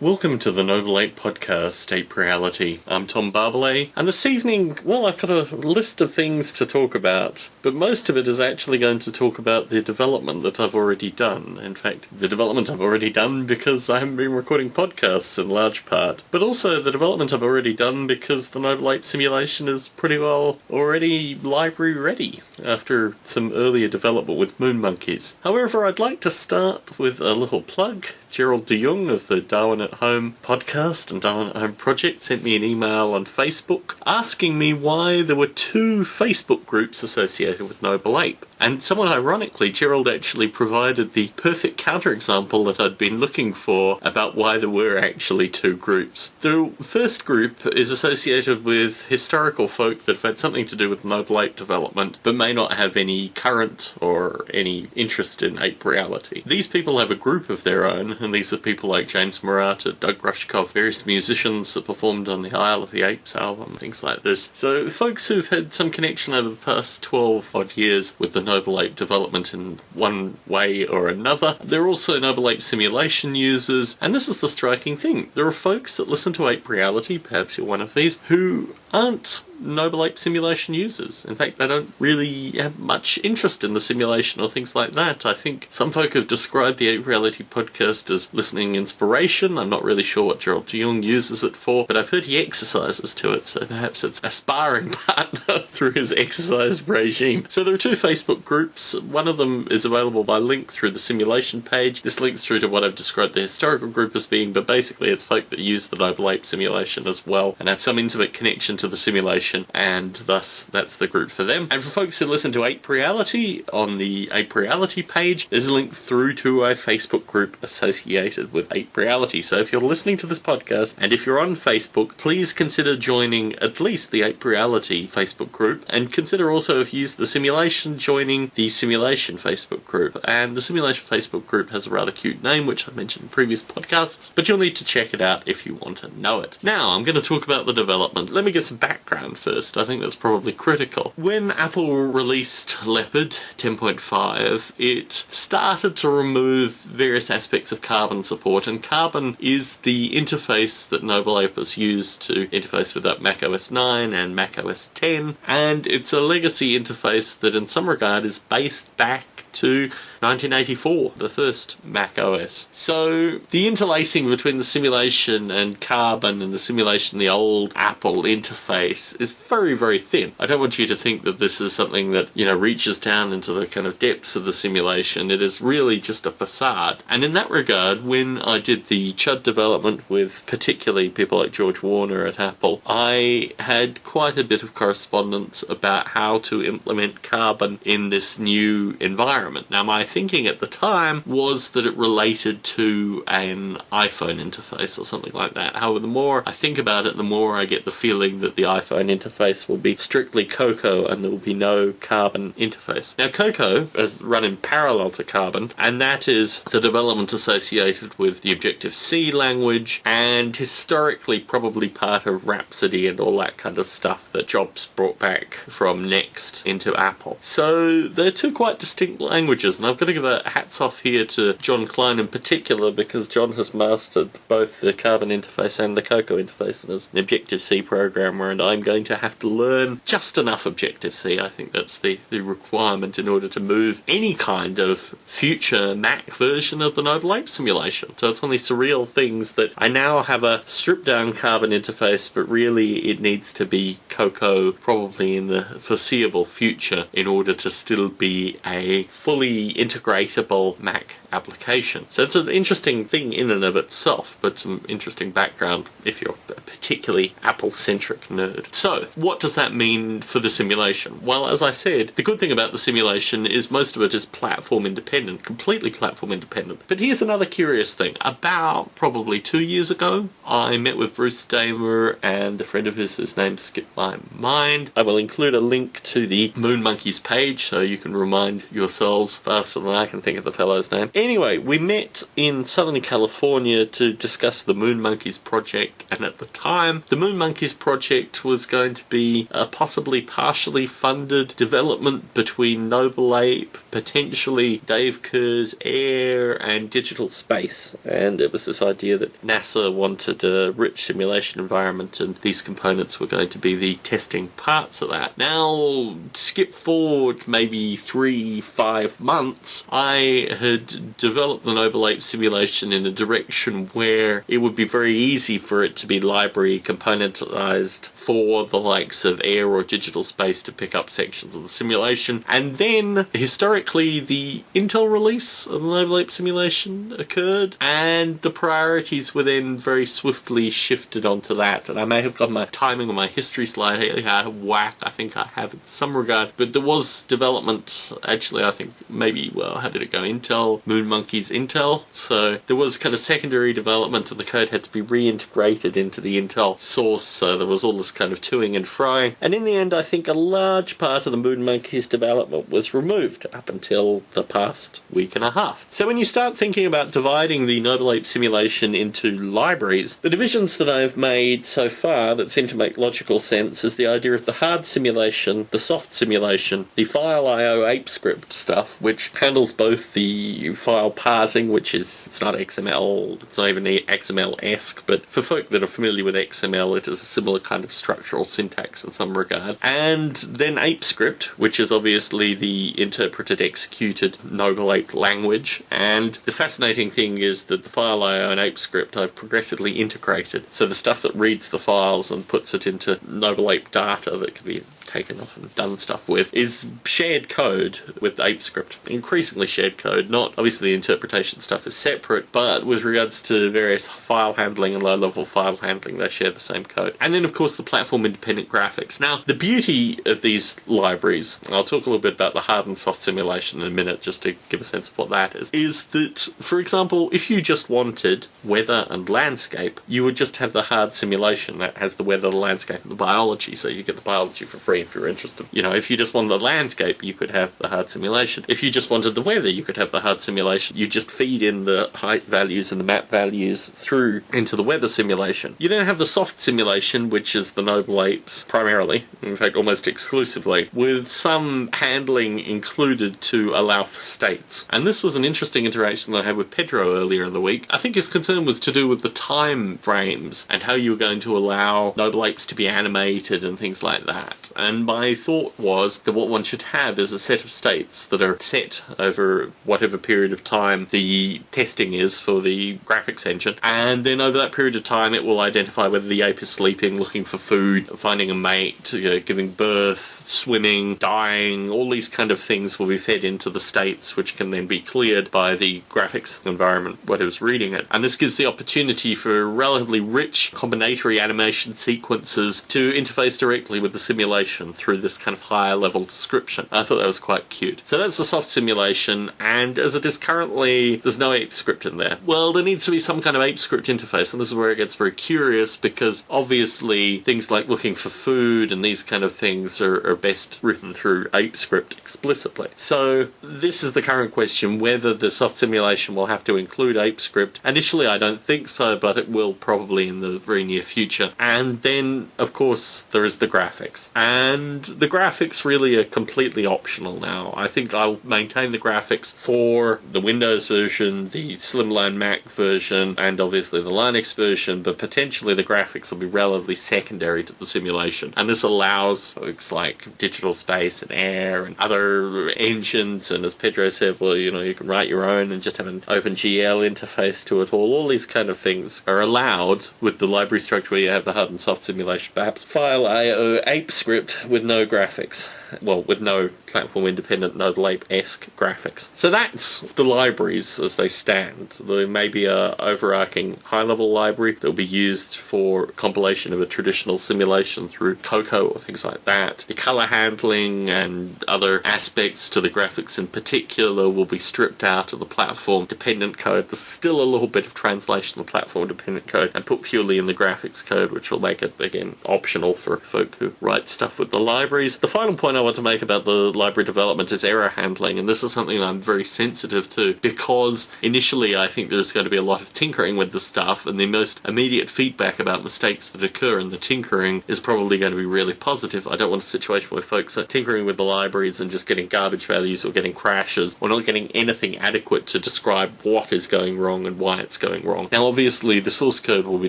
Welcome to the Noble Ape Podcast, Ape Reality. I'm Tom Barbalet, and this evening, I've got a list of things to talk about, but most of it is actually going to talk about the development that I've already done. In fact, the development I've already done because I haven't been recording podcasts in large part, but also the development I've already done because the Noble Ape simulation is pretty well already library ready after some earlier development with Moon Monkeys. However, I'd like to start with a little plug. Gerald de Jong of the Darwin at Home podcast and Darwin at Home project sent me an email on Facebook asking me why there were two Facebook groups associated with Noble Ape. And somewhat ironically, Gerald actually provided the perfect counterexample that I'd been looking for about why there were actually two groups. The first group is associated with historical folk that have had something to do with Noble Ape development, but may not have any current or any interest in ape reality. These people have a group of their own, and these are people like James Murata, Doug Rushkoff, various musicians that performed on the Isle of the Apes album, things like this. So folks who've had some connection over the past 12 odd years with the Noble Ape development in one way or another. They're also Noble Ape simulation users, and this is the striking thing. There are folks that listen to Ape Reality, perhaps you're one of these, who aren't Noble Ape simulation users. In fact, they don't really have much interest in the simulation or things like that. I think some folk have described the Ape Reality podcast as listening inspiration. I'm not really sure what Gerald de Jong uses it for, but I've heard he exercises to it, so perhaps it's a sparring partner through his exercise regime. So there are two Facebook groups. One of them is available by link through the simulation page. This links through to what I've described the historical group as being, but basically it's folk that use the Noble Ape simulation as well and have some intimate connection to the simulation, and thus that's the group for them. And for folks who listen to Ape Reality, on the Ape Reality page, there's a link through to a Facebook group associated with Ape Reality. So if you're listening to this podcast, and if you're on Facebook, please consider joining at least the Ape Reality Facebook group, and consider also, if you use the simulation, joining the Simulation Facebook group. And the Simulation Facebook group has a rather cute name, which I mentioned in previous podcasts, but you'll need to check it out if you want to know it. Now, I'm going to talk about the development. Let me get some background first. I think that's probably critical. When Apple released Leopard 10.5, it started to remove various aspects of Carbon support, and Carbon is the interface that Noble Ape has used to interface with Mac OS 9 and Mac OS 10, and it's a legacy interface that in some regard is based back to 1984, the first Mac OS. So the interlacing between the simulation and Carbon and the simulation, the old Apple interface, is very, very thin. I don't want you to think that this is something that, reaches down into the kind of depths of the simulation. It is really just a facade. And in that regard, when I did the CHUD development with particularly people like George Warner at Apple, I had quite a bit of correspondence about how to implement Carbon in this new environment. Now, my thinking at the time was that it related to an iPhone interface or something like that. However, the more I think about it, the more I get the feeling that the iPhone interface will be strictly Cocoa and there will be no Carbon interface. Now, Cocoa is run in parallel to Carbon, and that is the development associated with the Objective-C language and historically probably part of Rhapsody and all that kind of stuff that Jobs brought back from Next into Apple. So they're two quite distinct languages, and I've got to give a hats off here to John Klein in particular, because John has mastered both the Carbon interface and the Cocoa interface and is an Objective-C programmer, and I'm going to have to learn just enough Objective-C. I think that's the requirement in order to move any kind of future Mac version of the Noble Ape simulation. So it's one of these surreal things that I now have a stripped-down Carbon interface, but really it needs to be Cocoa probably in the foreseeable future in order to still be a fully integratable Mac application. So it's an interesting thing in and of itself, but some interesting background if you're a particularly Apple-centric nerd. So, what does that mean for the simulation? Well, as I said, the good thing about the simulation is most of it is platform independent, completely platform independent. But here's another curious thing. About probably 2 years ago, I met with Bruce Damer and a friend of his whose name skipped my mind. I will include a link to the Moon Monkeys page so you can remind yourselves faster than I can think of the fellow's name. Anyway, we met in Southern California to discuss the Moon Monkeys project, and at the time, the Moon Monkeys project was going to be a possibly partially funded development between Noble Ape, potentially Dave Kerr's Air, and Digital Space. And it was this idea that NASA wanted a rich simulation environment, and these components were going to be the testing parts of that. Now, skip forward maybe 3-5 months, I had developed the Noble Ape simulation in a direction where it would be very easy for it to be library componentized for the likes of Air or Digital Space to pick up sections of the simulation. And then, historically, the Intel release of the Noble Ape simulation occurred, and the priorities were then very swiftly shifted onto that. And I may have got my timing on my history slide out of whack. I think I have in some regard. But there was development, actually, I think maybe, well, how did it go? Intel, Moon Monkeys, Intel. So there was kind of secondary development, and the code had to be reintegrated into the Intel source. So there was all this kind of toing and frying. And in the end, I think a large part of the Moon Monkeys development was removed up until the past week and a half. So when you start thinking about dividing the Noble Ape simulation into libraries, the divisions that I've made so far that seem to make logical sense is the idea of the hard simulation, the soft simulation, the file IO ape script stuff, which handles both the file parsing, which is, it's not XML, it's not even XML-esque, but for folk that are familiar with XML, it is a similar kind of structural syntax in some regard. And then ApeScript, which is obviously the interpreted, executed Noble Ape language. And the fascinating thing is that the file IO and ApeScript are progressively integrated. So the stuff that reads the files and puts it into Noble Ape data that can be taken off and done stuff with is shared code with ApeScript. Increasingly shared code. Not, obviously the interpretation stuff is separate, but with regards to various file handling and low-level file handling, they share the same code. And then, of course, the platform-independent graphics. Now, the beauty of these libraries, and I'll talk a little bit about the hard and soft simulation in a minute just to give a sense of what that is that, for example, if you just wanted weather and landscape, you would just have the hard simulation that has the weather, the landscape, and the biology, so you get the biology for free if you're interested. You know, if you just wanted the landscape, you could have the hard simulation. If you just wanted the weather, you could have the hard simulation. You just feed in the height values and the map values through into the weather simulation. You then have the soft simulation, which is the Noble Apes primarily, in fact almost exclusively, with some handling included to allow for states. And this was an interesting interaction that I had with Pedro earlier in the week. I think his concern was to do with the time frames and how you were going to allow Noble Apes to be animated and things like that. And my thought was that what one should have is a set of states that are set over whatever period of time the testing is for the graphics engine, and then over that period of time it will identify whether the ape is sleeping, looking for food, finding a mate, giving birth, swimming, dying. All these kind of things will be fed into the states, which can then be cleared by the graphics environment, whatever's reading it. And this gives the opportunity for relatively rich combinatory animation sequences to interface directly with the simulation through this kind of higher level description. I thought that was quite cute. So that's the soft simulation, and as it is currently, there's no ApeScript in there. Well, there needs to be some kind of ApeScript interface, and this is where it gets very curious, because obviously things like looking for food and these kind of things are best written through ApeScript explicitly. So this is the current question, whether the soft simulation will have to include ApeScript. Initially I don't think so, but it will probably in the very near future. And then, of course, there is the graphics. And the graphics really are completely optional now. I think I'll maintain the graphics for the Windows version, the Slimline Mac version, and obviously the Linux version, but potentially the graphics will be relatively secondary to the simulation. And this allows folks like Digital Space and Air and other engines, and as Pedro said, well, you can write your own and just have an OpenGL interface to it all. All these kind of things are allowed with the library structure where you have the hard and soft simulation. Perhaps file IO ApeScript with no graphics. Well, with no platform-independent Noble Ape-esque graphics. So that's the libraries as they stand. There may be a overarching high-level library that will be used for compilation of a traditional simulation through Cocoa or things like that. The color handling and other aspects to the graphics in particular will be stripped out of the platform-dependent code. There's still a little bit of translation of platform-dependent code and put purely in the graphics code, which will make it, again, optional for folk who write stuff with the libraries. The final point know what to make about the library development is error handling, and this is something I'm very sensitive to, because initially I think there's going to be a lot of tinkering with the stuff, and the most immediate feedback about mistakes that occur in the tinkering is probably going to be really positive. I don't want a situation where folks are tinkering with the libraries and just getting garbage values or getting crashes or not getting anything adequate to describe what is going wrong and why it's going wrong. Now obviously the source code will be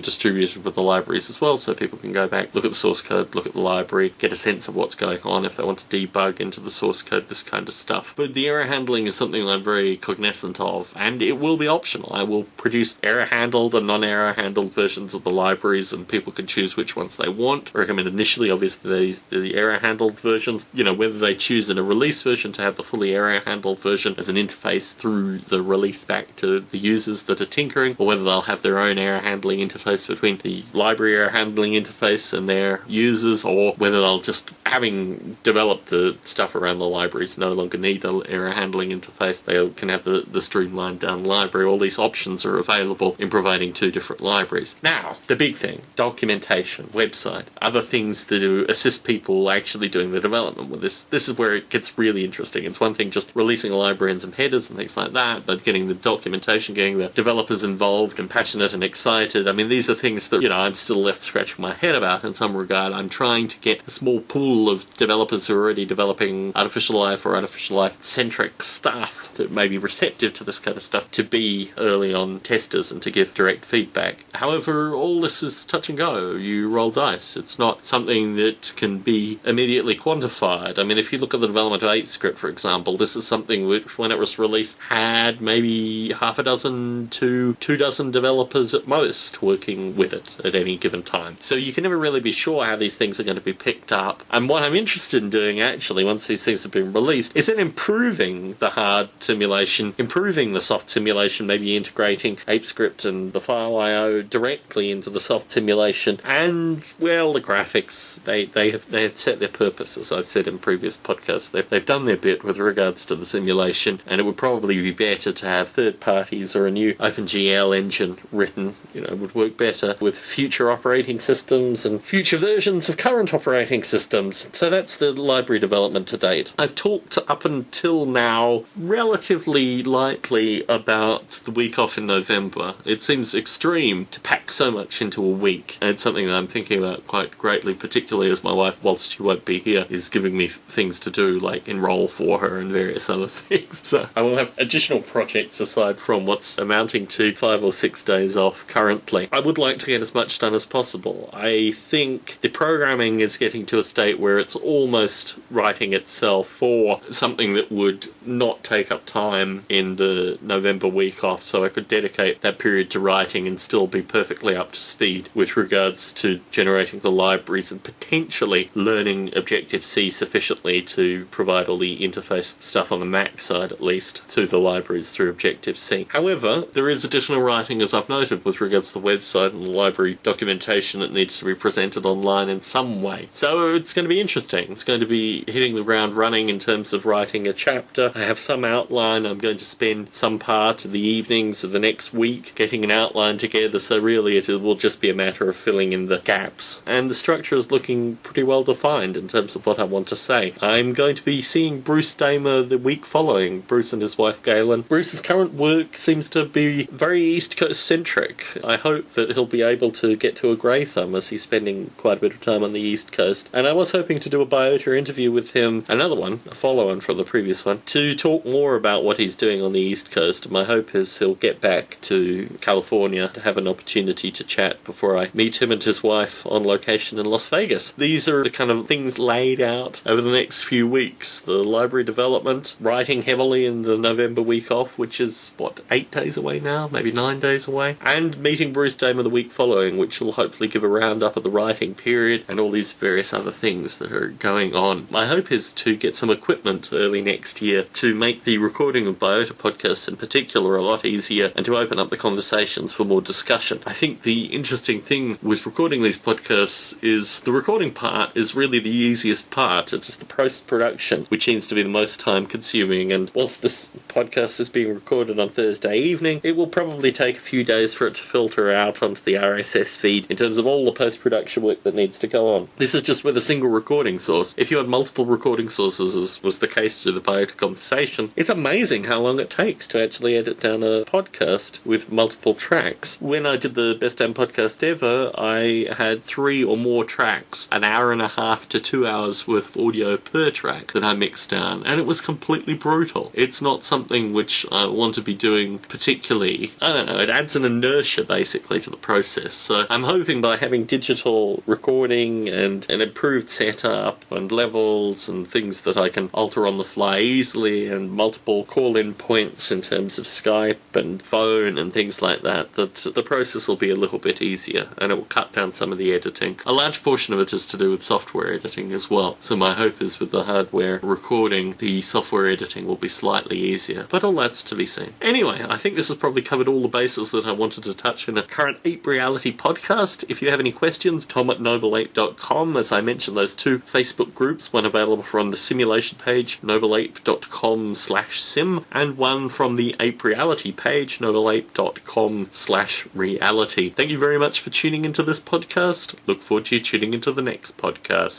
distributed with the libraries as well, so people can go back, look at the source code, look at the library, get a sense of what's going on if they want to debug into the source code, this kind of stuff. But the error handling is something I'm very cognizant of, and it will be optional. I will produce error handled and non-error handled versions of the libraries, and people can choose which ones they want. I recommend initially obviously the error handled versions, whether they choose in a release version to have the fully error handled version as an interface through the release back to the users that are tinkering, or whether they'll have their own error handling interface between the library error handling interface and their users, or whether they'll just, having developed the stuff around the libraries, no longer need an error handling interface. They can have the streamlined down library. All these options are available in providing two different libraries. Now, the big thing, documentation, website, other things to assist people actually doing the development with this. This is where it gets really interesting. It's one thing just releasing a library and some headers and things like that, but getting the documentation, getting the developers involved and passionate and excited. I mean, these are things that, I'm still left scratching my head about in some regard. I'm trying to get a small pool of developers who are already developing artificial life or artificial life-centric stuff that may be receptive to this kind of stuff to be early on testers and to give direct feedback. However, all this is touch and go. You roll dice. It's not something that can be immediately quantified. I mean, if you look at the development of ApeScript, for example, this is something which, when it was released, had maybe half a dozen to 24 developers at most working with it at any given time. So you can never really be sure how these things are going to be picked up. And what I'm interested in doing, actually, once these things have been released, is in improving the hard simulation, improving the soft simulation, maybe integrating ApeScript and the file I/O directly into the soft simulation. And, well, the graphics, they have set their purpose, as I've said in previous podcasts. They've done their bit with regards to the simulation, and it would probably be better to have third parties or a new OpenGL engine written, would work better with future operating systems and future versions of current operating systems. So that's the library development to date. I've talked up until now relatively lightly about the week off in November. It seems extreme to pack so much into a week, and it's something that I'm thinking about quite greatly, particularly as my wife, whilst she won't be here, is giving me things to do, like enroll for her and various other things. So I will have additional projects aside from what's amounting to 5 or 6 days off currently. I would like to get as much done as possible. I think the programming is getting to a state where it's almost writing itself for something that would not take up time in the November week off, so I could dedicate that period to writing and still be perfectly up to speed with regards to generating the libraries and potentially learning Objective-C sufficiently to provide all the interface stuff on the Mac side, at least, to the libraries through Objective-C. However, there is additional writing, as I've noted, with regards to the website and the library documentation that needs to be presented online in some way. So it's going to be interesting. It's going to be hitting the ground running in terms of writing a chapter. I have some outline. I'm going to spend some part of the evenings of the next week getting an outline together, so really it will just be a matter of filling in the gaps. And the structure is looking pretty well defined in terms of what I want to say. I'm going to be seeing Bruce Damer the week following, Bruce and his wife Galen. Bruce's current work seems to be very East Coast centric. I hope that he'll be able to get to a grey thumb as he's spending quite a bit of time on the East Coast. And I was hoping to do a Biota interview with him, another one, a follow-on from the previous one, to talk more about what he's doing on the East Coast. My hope is he'll get back to California to have an opportunity to chat before I meet him and his wife on location in Las Vegas. These are the kind of things laid out over the next few weeks. The library development, writing heavily in the November week off, which is, 8 days away now? Maybe 9 days away? And meeting Bruce Damer the week following, which will hopefully give a roundup of the writing period and all these various other things that are going on. My hope is to get some equipment early next year to make the recording of Biota podcasts in particular a lot easier and to open up the conversations for more discussion. I think the interesting thing with recording these podcasts is the recording part is really the easiest part. It's just the post-production, which seems to be the most time-consuming, and whilst this podcast is being recorded on Thursday evening, it will probably take a few days for it to filter out onto the RSS feed in terms of all the post-production work that needs to go on. This is just with a single recording source. If you had multiple recording sources, as was the case through the Biotic Conversation, it's amazing how long it takes to actually edit down a podcast with multiple tracks. When I did the Best Damn Podcast Ever, I had 3 or more tracks, an hour and a half to 2 hours worth of audio per track that I mixed down, and it was completely brutal. It's not something which I want to be doing particularly. I don't know, it adds an inertia basically to the process. So I'm hoping by having digital recording and an improved setup and levels and things that I can alter on the fly easily and multiple call-in points in terms of Skype and phone and things like that, that the process will be a little bit easier and it will cut down some of the editing. A large portion of it is to do with software editing as well. So my hope is with the hardware recording, the software editing will be slightly easier. But all that's to be seen. Anyway, I think this has probably covered all the bases that I wanted to touch in a current Ape Reality podcast. If you have any questions, tom@nobleape.com. As I mentioned, those 2 Facebook groups, one available from the simulation page, nobleape.com/sim, and one from the Ape Reality page, nobleape.com/reality. Thank you very much for tuning into this podcast. Look forward to you tuning into the next podcast.